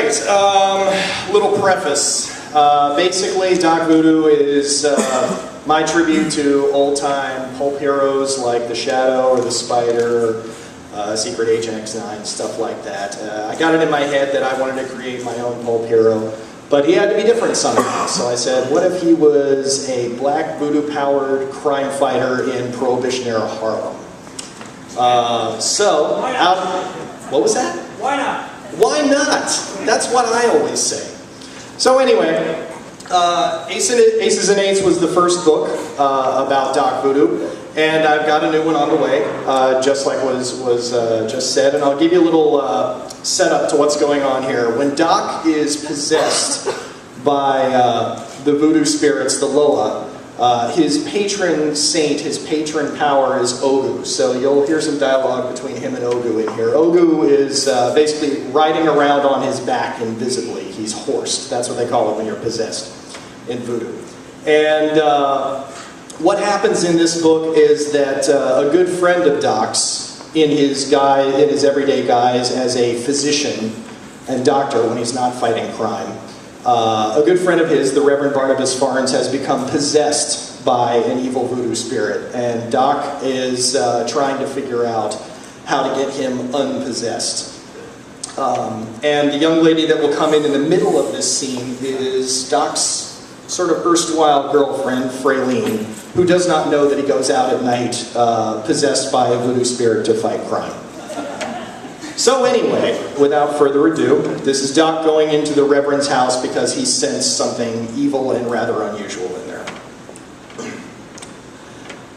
right, little preface. Basically, Doc Voodoo is my tribute to old-time pulp heroes like The Shadow or The Spider, Secret Agent X9, stuff like that. I got it in my head that I wanted to create my own pulp hero, but he had to be different somehow. So I said, what if he was a black voodoo-powered crime fighter in Prohibition-era Harlem? What was that? Why not? Why not? That's what I always say. So anyway, Aces and Eights was the first book about Doc Voodoo, and I've got a new one on the way, just like was just said, and I'll give you a little setup to what's going on here. When Doc is possessed by the voodoo spirits, the Lola, his patron saint, his patron power is Ogu. So you'll hear some dialogue between him and Ogu in here. Ogu is basically riding around on his back invisibly. He's horsed. That's what they call it when you're possessed in voodoo. And what happens in this book is that a good friend of Doc's, in his everyday guise as a physician and doctor when he's not fighting crime, a good friend of his, the Reverend Barnabas Farnes, has become possessed by an evil voodoo spirit, and Doc is trying to figure out how to get him unpossessed. And the young lady that will come in the middle of this scene is Doc's sort of erstwhile girlfriend, Fraylene, who does not know that he goes out at night possessed by a voodoo spirit to fight crime. So anyway, without further ado, this is Doc going into the Reverend's house because he sensed something evil and rather unusual in there.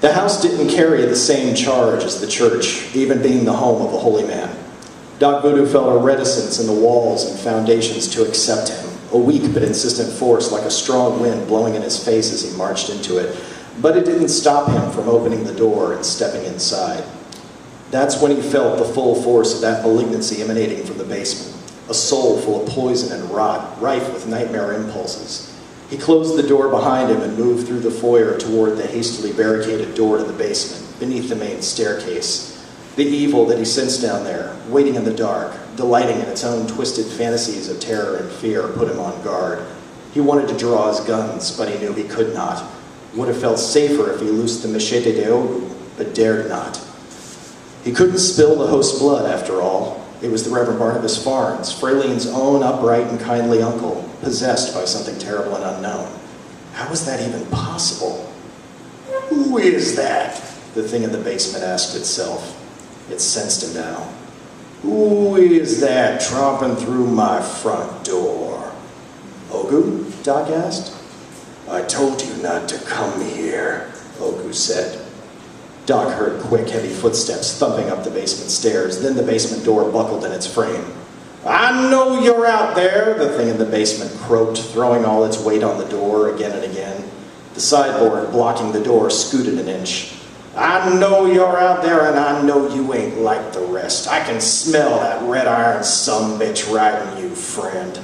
The house didn't carry the same charge as the church, even being the home of a holy man. Doc Voodoo felt a reticence in the walls and foundations to accept him, a weak but insistent force like a strong wind blowing in his face as he marched into it, but it didn't stop him from opening the door and stepping inside. That's when he felt the full force of that malignancy emanating from the basement, a soul full of poison and rot, rife with nightmare impulses. He closed the door behind him and moved through the foyer toward the hastily barricaded door to the basement, beneath the main staircase. The evil that he sensed down there, waiting in the dark, delighting in its own twisted fantasies of terror and fear, put him on guard. He wanted to draw his guns, but he knew he could not. Would have felt safer if he loosed the machete de Ogu, but dared not. He couldn't spill the host's blood, after all. It was the Reverend Barnabas Farnes, Fraylene's own upright and kindly uncle, possessed by something terrible and unknown. How was that even possible? Who is that? The thing in the basement asked itself. It sensed him now. Who is that tromping through my front door? Ogu? Doc asked. I told you not to come here, Ogu said. Doc heard quick, heavy footsteps thumping up the basement stairs. Then the basement door buckled in its frame. I know you're out there, the thing in the basement croaked, throwing all its weight on the door again and again. The sideboard blocking the door scooted an inch. I know you're out there, and I know you ain't like the rest. I can smell that red iron sumbitch riding you, friend.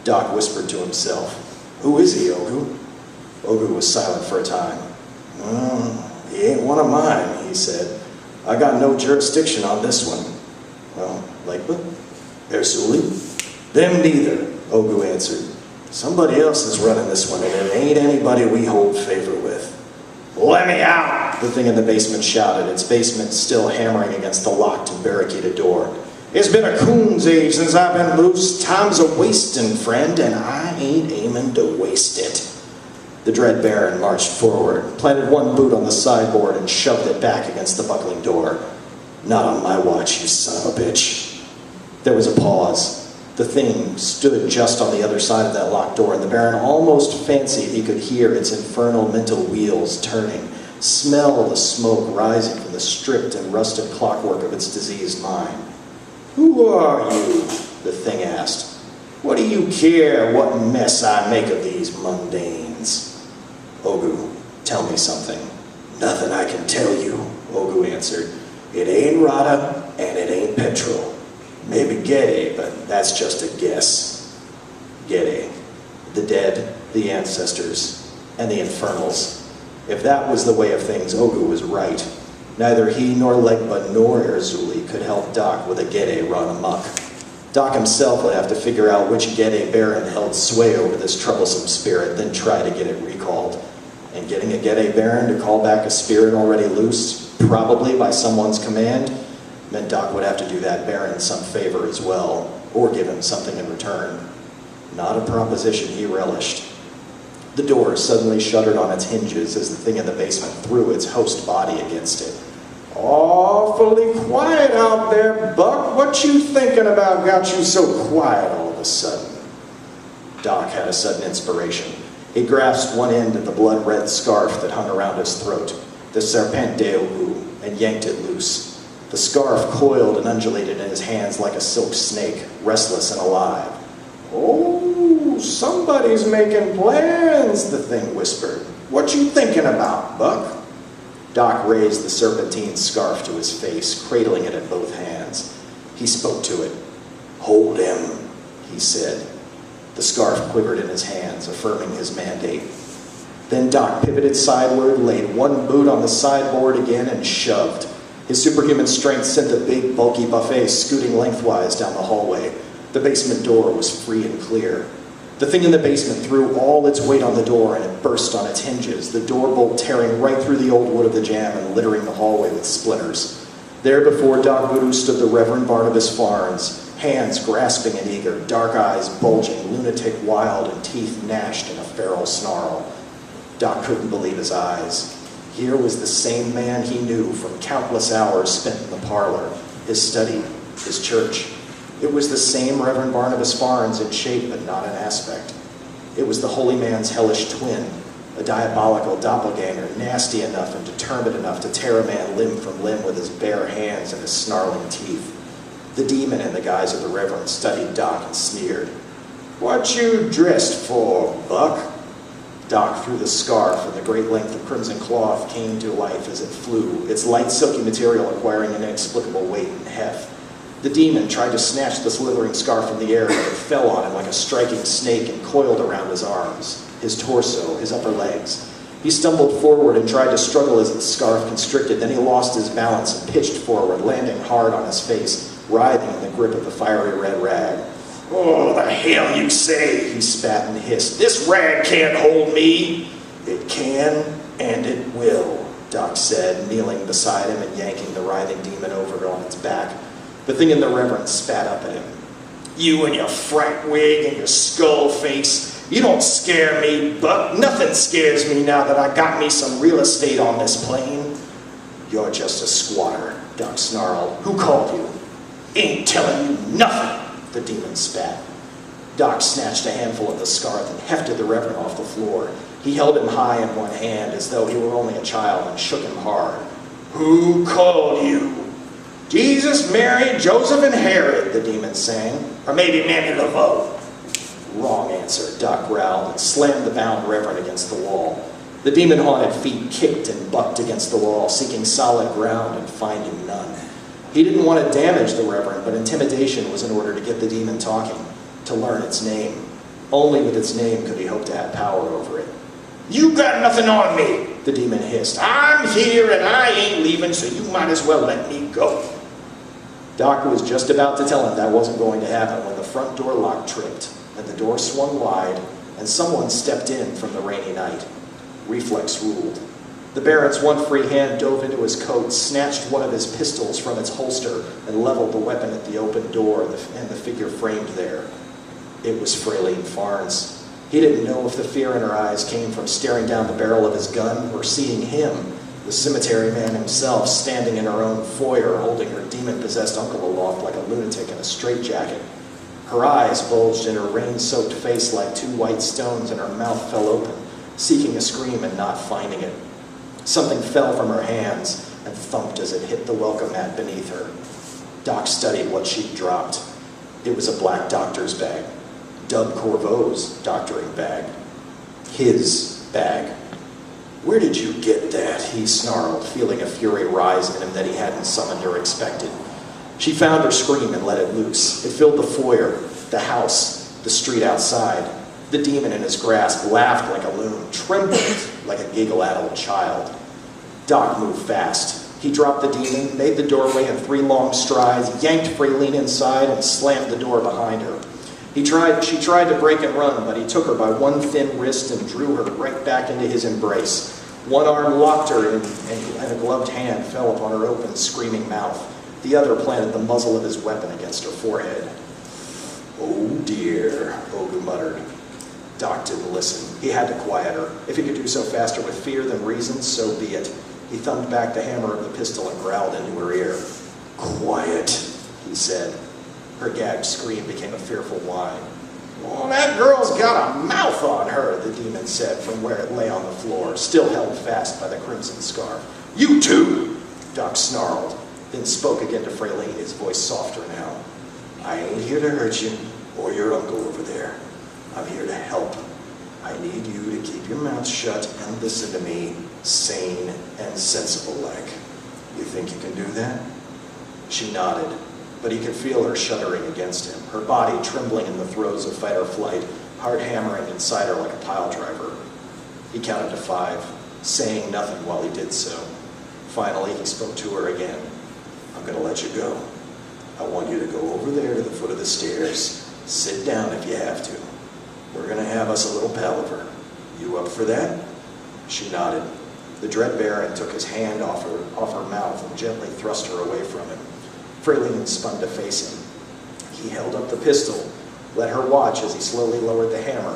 Doc whispered to himself. Who is he, Ogu? Ogu was silent for a time. He ain't one of mine, he said. I got no jurisdiction on this one. Well, Lakewood? Erzuli? Them neither, Ogu answered. Somebody else is running this one, and it ain't anybody we hold favor with. Let me out, the thing in the basement shouted, its basement still hammering against the locked and barricaded door. It's been a coon's age since I've been loose. Time's a-wasting, friend, and I ain't aiming to waste it. The Dread Baron marched forward, planted one boot on the sideboard, and shoved it back against the buckling door. Not on my watch, you son of a bitch. There was a pause. The thing stood just on the other side of that locked door, and the Baron almost fancied he could hear its infernal mental wheels turning, smell the smoke rising from the stripped and rusted clockwork of its diseased mind. Who are you? The thing asked. What do you care what mess I make of these mundanes? Ogu, tell me something. Nothing I can tell you, Ogu answered. It ain't Rada, and it ain't petrol. Maybe Gede, but that's just a guess. Gede, the dead, the ancestors, and the infernals. If that was the way of things, Ogu was right. Neither he nor Legba nor Erzuli could help Doc with a Gede run amok. Doc himself would have to figure out which Gede Baron held sway over this troublesome spirit, then try to get it recalled. And getting a Gede Baron to call back a spirit already loosed, probably by someone's command, meant Doc would have to do that Baron some favor as well, or give him something in return. Not a proposition he relished. The door suddenly shuddered on its hinges as the thing in the basement threw its host body against it. "Awfully quiet out there, Buck. What you thinking about got you so quiet all of a sudden?" Doc had a sudden inspiration. He grasped one end of the blood-red scarf that hung around his throat, the serpent d'Ogu, and yanked it loose. The scarf coiled and undulated in his hands like a silk snake, restless and alive. "Oh, somebody's making plans," the thing whispered. "What you thinking about, Buck?" Doc raised the serpentine scarf to his face, cradling it in both hands. He spoke to it. "Hold him," he said. The scarf quivered in his hands, affirming his mandate. Then Doc pivoted sideward, laid one boot on the sideboard again, and shoved. His superhuman strength sent the big, bulky buffet scooting lengthwise down the hallway. The basement door was free and clear. The thing in the basement threw all its weight on the door, and it burst on its hinges, the door bolt tearing right through the old wood of the jamb and littering the hallway with splinters. There before Doc Voodoo stood the Reverend Barnabas Farnes, hands grasping and eager, dark eyes bulging, lunatic wild, and teeth gnashed in a feral snarl. Doc couldn't believe his eyes. Here was the same man he knew from countless hours spent in the parlor, his study, his church. It was the same Reverend Barnabas Farnes in shape but not in aspect. It was the holy man's hellish twin, a diabolical doppelganger, nasty enough and determined enough to tear a man limb from limb with his bare hands and his snarling teeth. The demon in the guise of the Reverend studied Doc and sneered. "What you dressed for, Buck?" Doc threw the scarf, and the great length of crimson cloth came to life as it flew, its light silky material acquiring an inexplicable weight and heft. The demon tried to snatch the slithering scarf from the air, but it fell on him like a striking snake and coiled around his arms, his torso, his upper legs. He stumbled forward and tried to struggle as the scarf constricted. Then he lost his balance and pitched forward, landing hard on his face, writhing in the grip of the fiery red rag. "Oh, the hell you say," he spat and hissed. "This rag can't hold me." "It can, and it will," Doc said, kneeling beside him and yanking the writhing demon over on its back. The thing in the Reverend spat up at him. "You and your frack wig and your skull face. You don't scare me, Buck. Nothing scares me now that I got me some real estate on this plane." "You're just a squatter," Doc snarled. "Who called you?" "Ain't telling you nothing," the demon spat. Doc snatched a handful of the scarf and hefted the Reverend off the floor. He held him high in one hand as though he were only a child and shook him hard. "Who called you?" "Jesus, Mary, Joseph, and Herod," the demon sang. "Or maybe Mammy Laveau." "Wrong answer," Doc growled and slammed the bound Reverend against the wall. The demon-haunted feet kicked and bucked against the wall, seeking solid ground and finding none. He didn't want to damage the Reverend, but intimidation was in order to get the demon talking, to learn its name. Only with its name could he hope to have power over it. "You got nothing on me," the demon hissed. "I'm here and I ain't leaving, so you might as well let me go." Doc was just about to tell him that wasn't going to happen when the front door lock tripped, and the door swung wide, and someone stepped in from the rainy night. Reflex ruled. The Baron's one free hand dove into his coat, snatched one of his pistols from its holster, and leveled the weapon at the open door and the figure framed there. It was Fraileen Farnes. He didn't know if the fear in her eyes came from staring down the barrel of his gun or seeing him, the cemetery man himself, standing in her own foyer, holding her demon-possessed uncle aloft like a lunatic in a straitjacket. Her eyes bulged in her rain-soaked face like two white stones, and her mouth fell open, seeking a scream and not finding it. Something fell from her hands and thumped as it hit the welcome mat beneath her. Doc studied what she'd dropped. It was a black doctor's bag. Dub Corvo's doctoring bag. His bag. "Where did you get that?" he snarled, feeling a fury rise in him that he hadn't summoned or expected. She found her scream and let it loose. It filled the foyer, the house, the street outside. The demon in his grasp laughed like a loon, trembled like a giggle-addled child. Doc moved fast. He He dropped the demon, made the doorway in 3 long strides, yanked Fraylene inside, and slammed the door behind her. She tried to break and run, but he took her by one thin wrist and drew her right back into his embrace. One arm locked her, and a gloved hand fell upon her open, screaming mouth. The other planted the muzzle of his weapon against her forehead. "Oh dear," Ogu muttered. Doc didn't listen. He had to quiet her. If he could do so faster with fear than reason, so be it. He thumbed back the hammer of the pistol and growled into her ear. "Quiet," he said. Her gagged scream became a fearful whine. "Well, that girl's got a mouth on her," the demon said from where it lay on the floor, still held fast by the crimson scarf. "You too," Doc snarled, then spoke again to Fraylene, his voice softer now. "I ain't here to hurt you or your uncle over there. I'm here to help. I need you to keep your mouth shut and listen to me, sane and sensible like. You think you can do that?" She nodded, but he could feel her shuddering against him, her body trembling in the throes of fight or flight, heart hammering inside her like a pile driver. He counted to 5, saying nothing while he did so. Finally, he spoke to her again. "I'm going to let you go. I want you to go over there to the foot of the stairs. Sit down if you have to. We're going to have us a little palaver. You up for that?" She nodded. The Dread Baron took his hand off her mouth and gently thrust her away from him. Fraylene spun to face him. He held up the pistol, let her watch as he slowly lowered the hammer.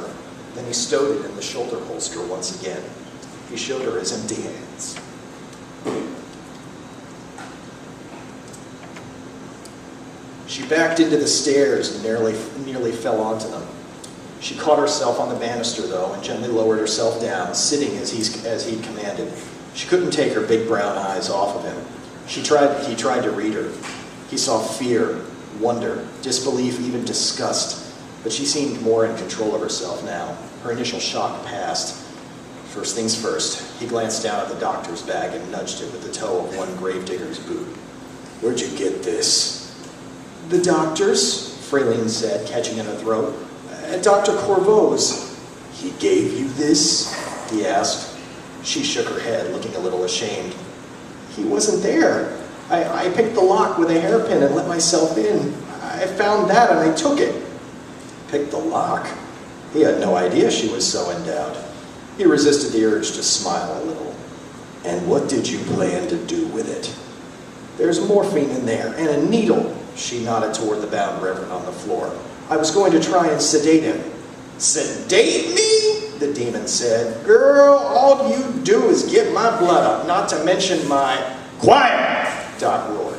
Then he stowed it in the shoulder holster once again. He showed her his empty hands. She backed into the stairs and nearly fell onto them. She caught herself on the banister, though, and gently lowered herself down, sitting as he'd commanded. She couldn't take her big brown eyes off of him. He tried to read her. He saw fear, wonder, disbelief, even disgust, but she seemed more in control of herself now. Her initial shock passed. First things first, he glanced down at the doctor's bag and nudged it with the toe of one gravedigger's boot. "Where'd you get this?" "The doctor's," Fraylene said, catching in her throat. "At Dr. Corvo's." "He gave you this?" he asked. She shook her head, looking a little ashamed. "He wasn't there. I picked the lock with a hairpin and let myself in. I found that and I took it." Picked the lock? He had no idea she was so endowed. He resisted the urge to smile a little. "And what did you plan to do with it?" "There's morphine in there and a needle." She nodded toward the bound reverend on the floor. "I was going to try and sedate him." "Sedate me?" the demon said. "Girl, all you do is get my blood up, not to mention my—" "Quiet!" Doc roared.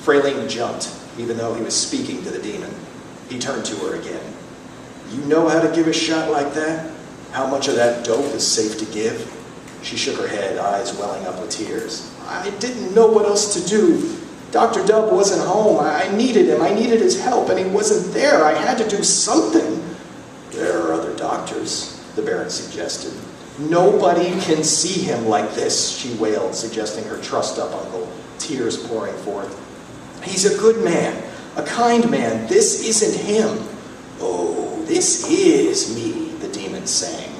Fraylene jumped, even though he was speaking to the demon. He turned to her again. "You know how to give a shot like that? How much of that dope is safe to give?" She shook her head, eyes welling up with tears. "I didn't know what else to do. Dr. Dub wasn't home. I needed him. I needed his help, and he wasn't there. I had to do something." "There are other doctors," the Baron suggested. "Nobody can see him like this," she wailed, suggesting her trussed-up uncle, tears pouring forth. "He's a good man, a kind man. This isn't him." "Oh, this is me," the demon sang.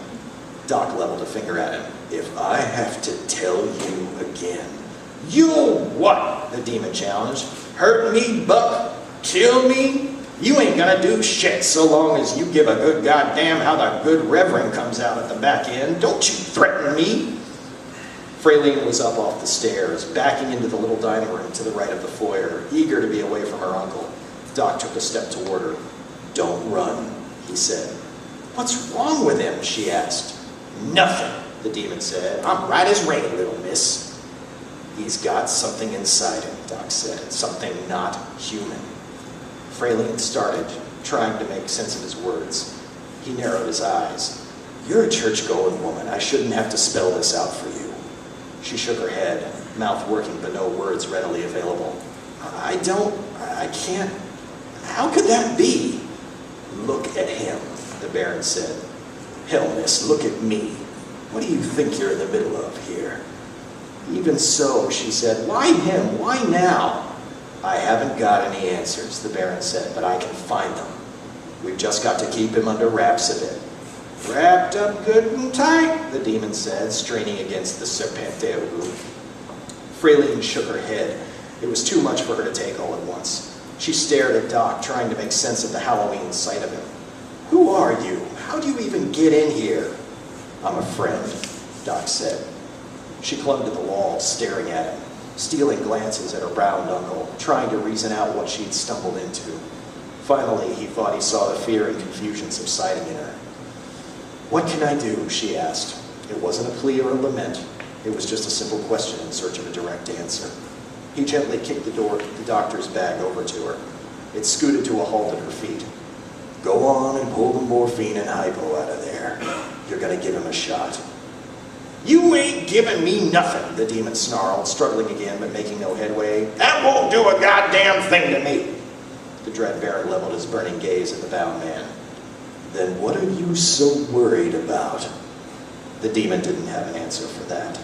Doc leveled a finger at him. "If I have to tell you again." "You'll what?" the demon challenged. "Hurt me, Buck? Kill me? You ain't gonna do shit so long as you give a good goddamn how the good reverend comes out at the back end. Don't you threaten me." Fraylene was up off the stairs, backing into the little dining room to the right of the foyer, eager to be away from her uncle. Doc took a step toward her. "Don't run," he said. "What's wrong with him?" she asked. "Nothing," the demon said. "I'm right as rain, little miss." "He's got something inside him," Doc said. "Something not human." Fraylene started, trying to make sense of his words. He narrowed his eyes. "You're a church-going woman. I shouldn't have to spell this out for you." She shook her head, mouth working but no words readily available. I can't. How could that be?" "Look at him," the Baron said. "Hell, miss, look at me. What do you think you're in the middle of here?" "Even so," she said. "Why him? Why now?" "I haven't got any answers," the Baron said, "but I can find them. We've just got to keep him under wraps a bit." "Wrapped up good and tight," the demon said, straining against the Serpente Ogu. Fraeline shook her head. It was too much for her to take all at once. She stared at Doc, trying to make sense of the Halloween sight of him. "Who are you? How do you even get in here?" "I'm a friend," Doc said. She clung to the wall, staring at him, stealing glances at her round uncle, trying to reason out what she'd stumbled into. Finally, he thought he saw the fear and confusion subsiding in her. "What can I do?" she asked. It wasn't a plea or a lament. It was just a simple question in search of a direct answer. He gently kicked the doctor's bag over to her. It scooted to a halt at her feet. "Go on and pull the morphine and hypo out of there. You're going to give him a shot." "You ain't giving me nothing," the demon snarled, struggling again but making no headway. "That won't do a goddamn thing to me." The Dread Baron leveled his burning gaze at the bound man. "Then what are you so worried about?" The demon didn't have an answer for that.